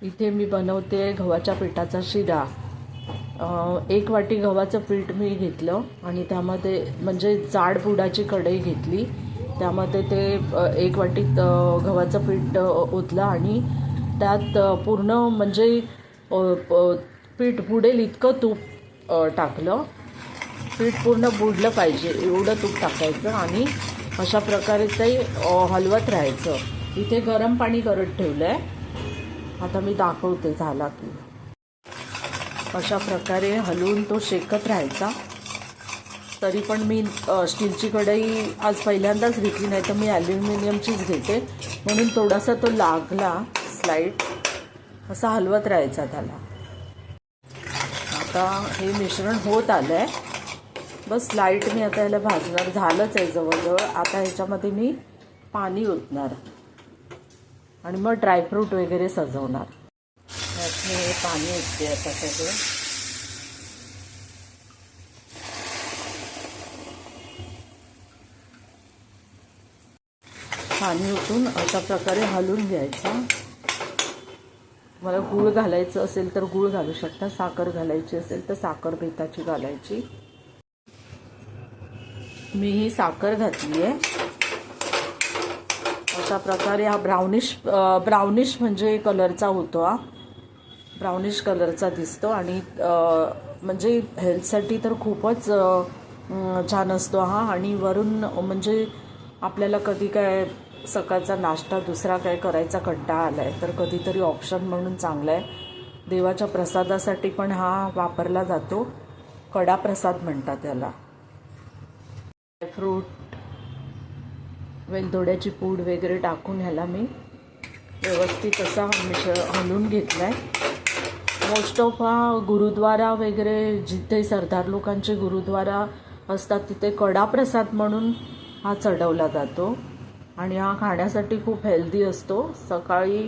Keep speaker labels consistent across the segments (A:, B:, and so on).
A: इथे मी बनवते गव्हाच्या पिठाचा शिरा। 1 वाटी गव्हाचं पीठ मी घेतलं आणि त्यामध्ये म्हणजे जाड बुडाची कढई घेतली, त्यामध्ये ते 1 वाटी गव्हाचं पीठ ओतलं आणि त्यात पूर्ण म्हणजे पीठ बुडेल इतकं तूप टाकलं। पीठ पूर्ण बुडलं पाहिजे एवढं तूप टाकायचं आणि अशा प्रकारे ते हलवत राहायचं। इथे गरम पाणी करत ठेवलं आहे, आता मी दाखवते झाला की। अशा प्रकारे हलवून तो शेकत राहायचा। तरी पण मी स्टीलची कढई आज पहिल्यांदाच घेतली, नाही तर मी ॲल्युमिनियमचीच घेते, म्हणून थोडासा तो लागला स्लाईड। असा हलवत राहायचा त्याला। आता हे मिश्रण होत आलं आहे, बस लाईट मी आता याला भाजणार, झालंच आहे जवळजवळ। आता ह्याच्यामध्ये मी पाणी ओतणार आणि मग ड्रायफ्रूट वगैरे सजवणार। यात मी पाणी ओतते आता सगळं। पाणी ओतून अशा प्रकारे हलवून घ्यायचं। मला गूळ घालायचं असेल तर गूळ घालू शकता, साखर घालायची असेल तर साखर बेताची घालायची। मी ही साखर घातली आहे। अशा प्रकारे हा ब्राउनिश म्हणजे कलरचा होतो, हा ब्राउनिश कलरचा दिसतो आणि म्हणजे हेल्थसाठी तर खूपच छान असतो हा। आणि वरून म्हणजे आपल्याला कधी काय सकाळचा नाश्ता दुसरा काय करायचा कंटाळा आला आहे तर कधीतरी ऑप्शन म्हणून चांगला आहे। देवाच्या प्रसादासाठी पण हा वापरला जातो, कडा प्रसाद म्हणतात त्याला। ड्रायफ्रूट, वेलदोड्याची पूड वगैरे टाकून ह्याला मी व्यवस्थित असा हलवून घेतला आहे। मोस्ट ऑफ हा गुरुद्वारा वगैरे जिथे सरदार लोकांचे गुरुद्वारा असतात तिथे कडा प्रसाद म्हणून हा चढवला जातो आणि हा खाण्यासाठी खूप हेल्दी असतो। सकाळी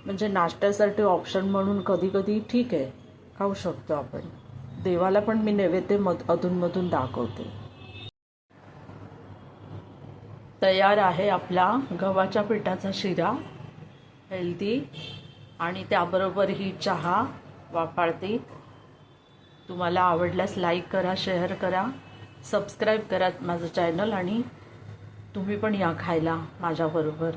A: म्हणजे नाश्त्यासाठी ऑप्शन म्हणून कधी कधी ठीक आहे, खाऊ शकतो आपण। देवाला पण मी नैवेद्य अधूनमधून दाखवते। तयार आहे आपला गव्हाच्या पिठाचा शिरा, हेल्दी, आणि त्याबरोबर ही चहा वापरते। तुम्हाला आवडल्यास लाईक करा, शेअर करा, सबस्क्राईब करा माझं चॅनल, आणि तुम्ही पण या खायला माझ्याबरोबर।